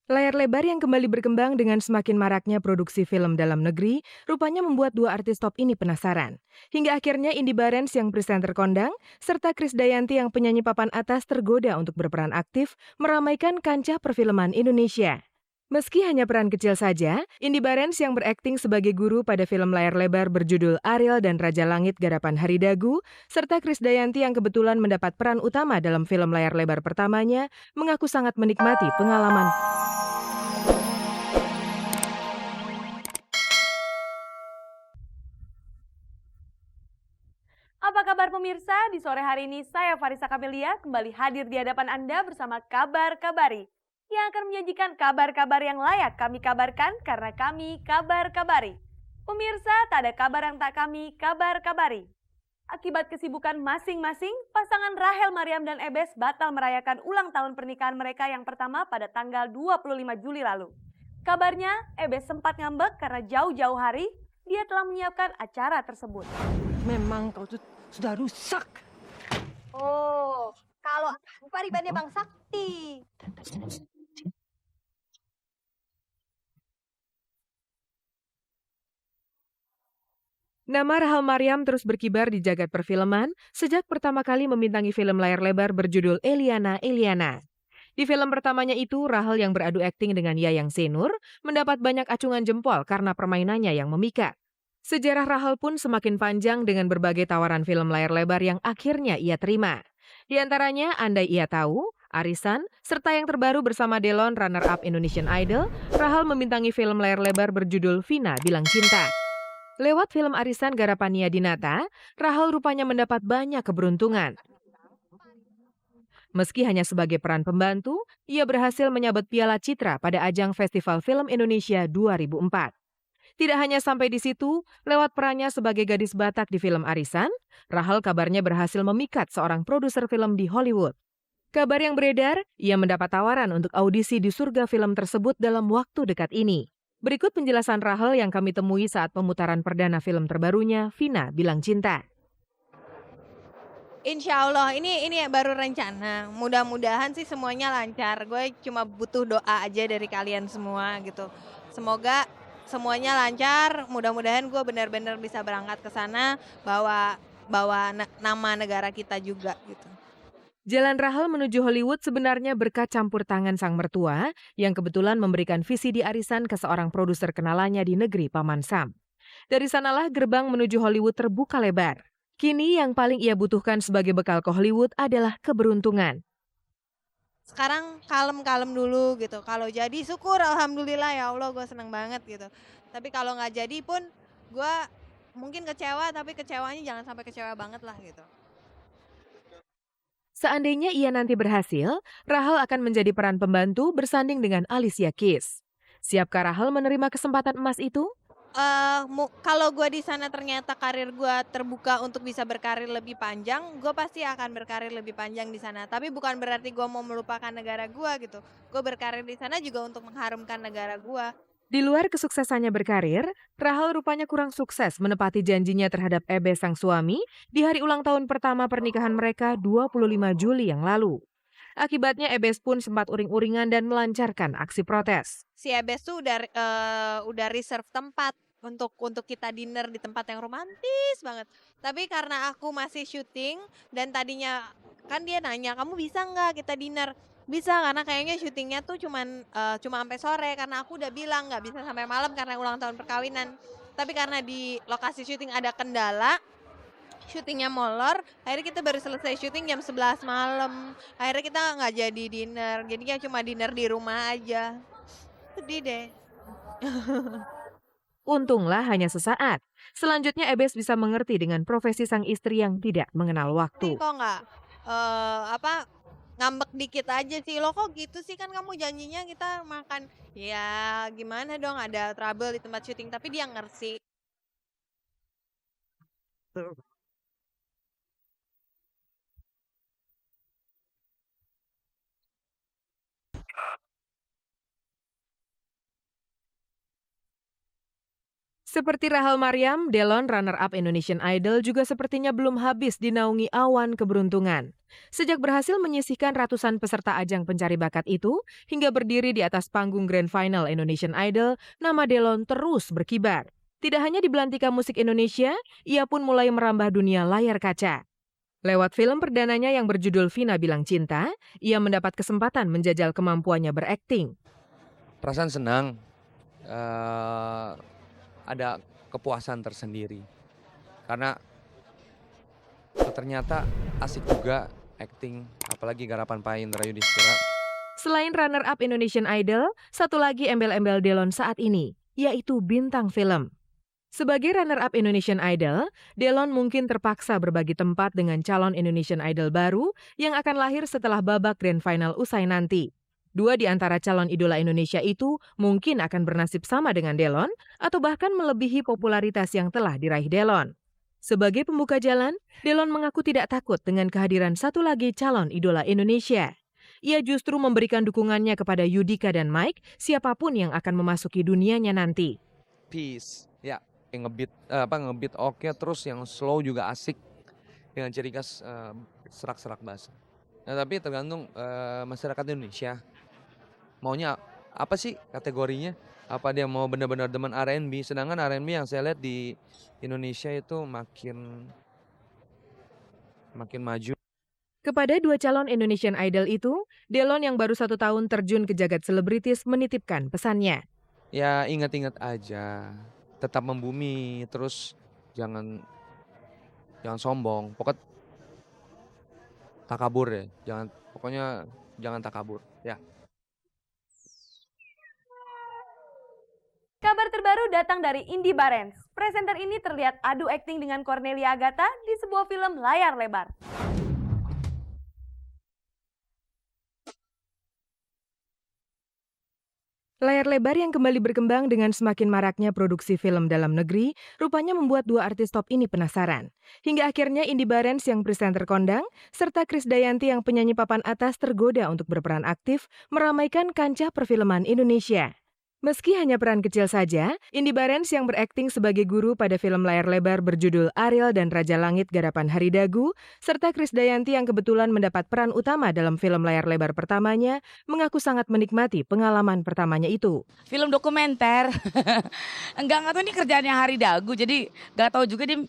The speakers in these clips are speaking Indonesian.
Layar lebar yang kembali berkembang dengan semakin maraknya produksi film dalam negeri, rupanya membuat dua artis top ini penasaran. Hingga akhirnya Indy Barens yang presenter kondang, serta Krisdayanti yang penyanyi papan atas tergoda untuk berperan aktif meramaikan kancah perfilman Indonesia. Meski hanya peran kecil saja, Indy Barens yang berakting sebagai guru pada film layar lebar berjudul Ariel dan Raja Langit garapan Hari Dagu, serta Krisdayanti yang kebetulan mendapat peran utama dalam film layar lebar pertamanya, mengaku sangat menikmati pengalaman. Apa kabar pemirsa? Di sore hari ini saya Farisa Kamelia kembali hadir di hadapan Anda bersama Kabar Kabari yang akan menyajikan kabar-kabar yang layak kami kabarkan karena kami Kabar Kabari. Pemirsa, tak ada kabar yang tak kami Kabar Kabari. Akibat kesibukan masing-masing, pasangan Rahel Mariam dan Ebes batal merayakan ulang tahun pernikahan mereka yang pertama pada tanggal 25 Juli lalu. Kabarnya, Ebes sempat ngambek karena jauh-jauh hari dia telah menyiapkan acara tersebut. Memang kau tuh sudah rusak. Oh, kalau aku paribannya Bang Sakti. Nama Rahel Mariam terus berkibar di jagat perfilman sejak pertama kali membintangi film layar lebar berjudul Eliana Eliana. Di film pertamanya itu, Rahel yang beradu akting dengan Yayang Senur mendapat banyak acungan jempol karena permainannya yang memikat. Sejarah Rahel pun semakin panjang dengan berbagai tawaran film layar lebar yang akhirnya ia terima. Di antaranya Andai Ia Tahu, Arisan, serta yang terbaru bersama Delon runner-up Indonesian Idol, Rahel membintangi film layar lebar berjudul Vina Bilang Cinta. Lewat film Arisan garapan Nia Dinata, Rahel rupanya mendapat banyak keberuntungan. Meski hanya sebagai peran pembantu, ia berhasil menyabet Piala Citra pada ajang Festival Film Indonesia 2004. Tidak hanya sampai di situ, lewat perannya sebagai gadis Batak di film Arisan, Rahel kabarnya berhasil memikat seorang produser film di Hollywood. Kabar yang beredar, ia mendapat tawaran untuk audisi di surga film tersebut dalam waktu dekat ini. Berikut penjelasan Rahel yang kami temui saat pemutaran perdana film terbarunya, Vina Bilang Cinta. Insya Allah, ini baru rencana. Mudah-mudahan sih semuanya lancar. Gue cuma butuh doa aja dari kalian semua gitu. Semoga semuanya lancar. Mudah-mudahan gue benar-benar bisa berangkat ke sana bawa nama negara kita juga gitu. Jalan Rahel menuju Hollywood sebenarnya berkat campur tangan sang mertua yang kebetulan memberikan visi di Arisan ke seorang produser kenalannya di negeri Paman Sam. Dari sanalah gerbang menuju Hollywood terbuka lebar. Kini yang paling ia butuhkan sebagai bekal ke Hollywood adalah keberuntungan. Sekarang kalem-kalem dulu gitu. Kalau jadi syukur alhamdulillah ya Allah gue seneng banget gitu. Tapi kalau nggak jadi pun gue mungkin kecewa tapi kecewanya jangan sampai kecewa banget lah gitu. Seandainya ia nanti berhasil, Rahel akan menjadi peran pembantu bersanding dengan Alicia Keys. Siapkah Rahel menerima kesempatan emas itu? Kalau gue di sana ternyata karir gue terbuka untuk bisa berkarir lebih panjang, gue pasti akan berkarir lebih panjang di sana. Tapi bukan berarti gue mau melupakan negara gue gitu. Gue berkarir di sana juga untuk mengharumkan negara gue. Di luar kesuksesannya berkarir, Rahel rupanya kurang sukses menepati janjinya terhadap Ebe sang suami di hari ulang tahun pertama pernikahan mereka 25 Juli yang lalu. Akibatnya Ebes pun sempat uring-uringan dan melancarkan aksi protes. Si Ebes tuh udah reserve tempat untuk kita dinner di tempat yang romantis banget. Tapi karena aku masih syuting dan tadinya kan dia nanya kamu bisa nggak kita dinner? Bisa karena kayaknya syutingnya tuh cuma sampai sore karena aku udah bilang nggak bisa sampai malam karena ulang tahun perkawinan. Tapi karena di lokasi syuting ada kendala, syutingnya molor, akhirnya kita baru selesai syuting jam 11 malam. Akhirnya kita nggak jadi dinner, jadinya cuma dinner di rumah aja. Sedih deh. Untunglah hanya sesaat. Selanjutnya Ebes bisa mengerti dengan profesi sang istri yang tidak mengenal Nih waktu. kok nggak ngambek dikit aja sih, lo kok gitu sih kan kamu janjinya kita makan. Ya gimana dong ada trouble di tempat syuting tapi dia ngerti. Seperti Rahel Maryam, Delon runner-up Indonesian Idol juga sepertinya belum habis dinaungi awan keberuntungan. Sejak berhasil menyisihkan ratusan peserta ajang pencari bakat itu, hingga berdiri di atas panggung Grand Final Indonesian Idol, nama Delon terus berkibar. Tidak hanya di belantika musik Indonesia, ia pun mulai merambah dunia layar kaca. Lewat film perdananya yang berjudul Vina Bilang Cinta, ia mendapat kesempatan menjajal kemampuannya berakting. Perasaan senang, ada kepuasan tersendiri. Karena ternyata asik juga acting, apalagi garapan Pak Indra Yudhistira. Selain runner-up Indonesian Idol, satu lagi embel-embel Delon saat ini, yaitu bintang film. Sebagai runner-up Indonesian Idol, Delon mungkin terpaksa berbagi tempat dengan calon Indonesian Idol baru yang akan lahir setelah babak Grand Final usai nanti. Dua di antara calon idola Indonesia itu mungkin akan bernasib sama dengan Delon atau bahkan melebihi popularitas yang telah diraih Delon. Sebagai pembuka jalan, Delon mengaku tidak takut dengan kehadiran satu lagi calon idola Indonesia. Ia justru memberikan dukungannya kepada Yudika dan Mike, siapapun yang akan memasuki dunianya nanti. Peace, ya, yang ngebeat oke, terus yang slow juga asik dengan ciri khas serak-serak bahasa. Nah, tapi tergantung masyarakat Indonesia maunya apa sih kategorinya? Apa dia mau benar-benar demen R&B? Sedangkan R&B yang saya lihat di Indonesia itu makin maju. Kepada dua calon Indonesian Idol itu, Delon yang baru 1 tahun terjun ke jagat selebritis menitipkan pesannya. Ya ingat-ingat aja, tetap membumi, terus jangan sombong, pokoknya takabur ya, jangan takabur ya. Kabar terbaru datang dari Indy Barens. Presenter ini terlihat adu akting dengan Cornelia Agatha di sebuah film layar lebar. Layar lebar yang kembali berkembang dengan semakin maraknya produksi film dalam negeri, rupanya membuat dua artis top ini penasaran. Hingga akhirnya Indy Barens yang presenter kondang, serta Krisdayanti yang penyanyi papan atas tergoda untuk berperan aktif meramaikan kancah perfilman Indonesia. Meski hanya peran kecil saja, Indy Barens yang berakting sebagai guru pada film layar lebar berjudul Ariel dan Raja Langit garapan Hari Dagu, serta Krisdayanti yang kebetulan mendapat peran utama dalam film layar lebar pertamanya, mengaku sangat menikmati pengalaman pertamanya itu. Film dokumenter. Enggak tahu ini kerjaannya Hari Dagu, jadi enggak tahu juga dia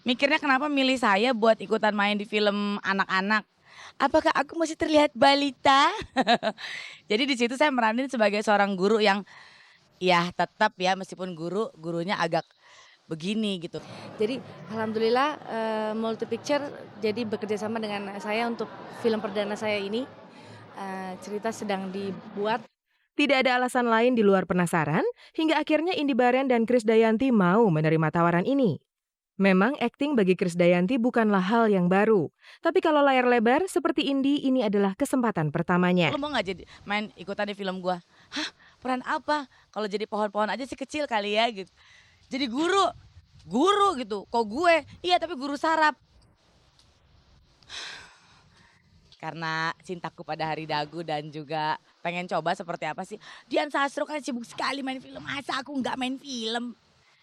mikirnya kenapa milih saya buat ikutan main di film anak-anak. Apakah aku masih terlihat balita? Jadi di situ saya meranin sebagai seorang guru yang ya tetap ya meskipun gurunya agak begini gitu. Jadi alhamdulillah Multi Picture jadi bekerja sama dengan saya untuk film perdana saya ini. Cerita sedang dibuat. Tidak ada alasan lain di luar penasaran, hingga akhirnya Indy Barens dan Krisdayanti mau menerima tawaran ini. Memang akting bagi Krisdayanti bukanlah hal yang baru. Tapi kalau layar lebar seperti Indy, ini adalah kesempatan pertamanya. Lo mau gak jadi main ikutan di film gua? Hah, peran apa? Kalau jadi pohon-pohon aja sih kecil kali ya gitu. Jadi guru gitu. Kok gue? Iya tapi guru sarap. Karena cintaku pada Hari Dagu dan juga pengen coba seperti apa sih. Dian Sastro kan sibuk sekali main film. Masa aku nggak main film?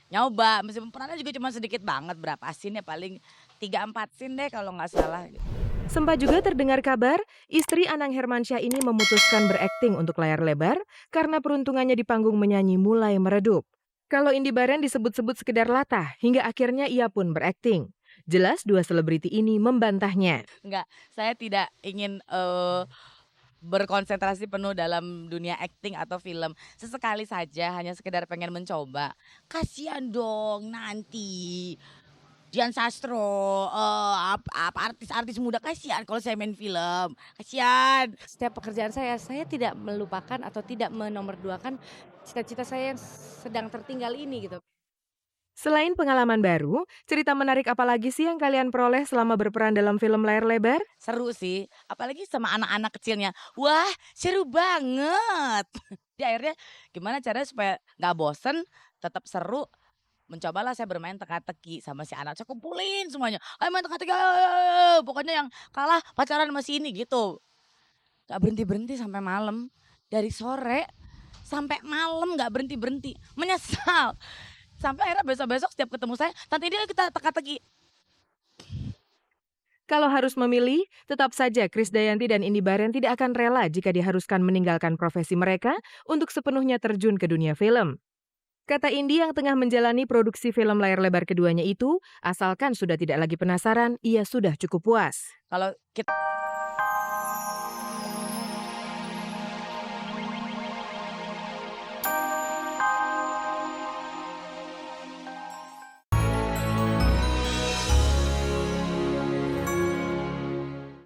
Nyoba, meskipun perannya juga cuma sedikit banget. Berapa scene ya paling 3-4 scene deh kalau nggak salah. Sempat juga terdengar kabar, istri Anang Hermansyah ini memutuskan berakting untuk layar lebar karena peruntungannya di panggung menyanyi mulai meredup. Kalau Indy Barens disebut-sebut sekedar latah, hingga akhirnya ia pun berakting. Jelas dua selebriti ini membantahnya. Enggak, saya tidak ingin berkonsentrasi penuh dalam dunia akting atau film. Sesekali saja, hanya sekedar pengen mencoba. Kasian dong nanti Dian Sastro, artis-artis muda, kasihan kalau saya main film, kasihan. Setiap pekerjaan saya tidak melupakan atau tidak menomorduakan cita-cita saya yang sedang tertinggal ini gitu. Selain pengalaman baru, cerita menarik apa lagi sih yang kalian peroleh selama berperan dalam film layar lebar? Seru sih, apalagi sama anak-anak kecilnya. Wah, seru banget. Di akhirnya gimana caranya supaya gak bosen, tetap seru. Mencobalah saya bermain teka-teki sama si anak. Saya kumpulin semuanya. Ayo main teka-teki, ayo. Pokoknya yang kalah pacaran sama si ini gitu. Gak berhenti-berhenti sampai malam. Dari sore sampai malam gak berhenti-berhenti. Menyesal. Sampai akhirnya besok-besok setiap ketemu saya, tante ini kita teka-teki. Kalau harus memilih, tetap saja Krisdayanti dan Indy Barens tidak akan rela jika diharuskan meninggalkan profesi mereka untuk sepenuhnya terjun ke dunia film. Kata Indy yang tengah menjalani produksi film layar lebar keduanya itu, asalkan sudah tidak lagi penasaran, ia sudah cukup puas. Kalau kita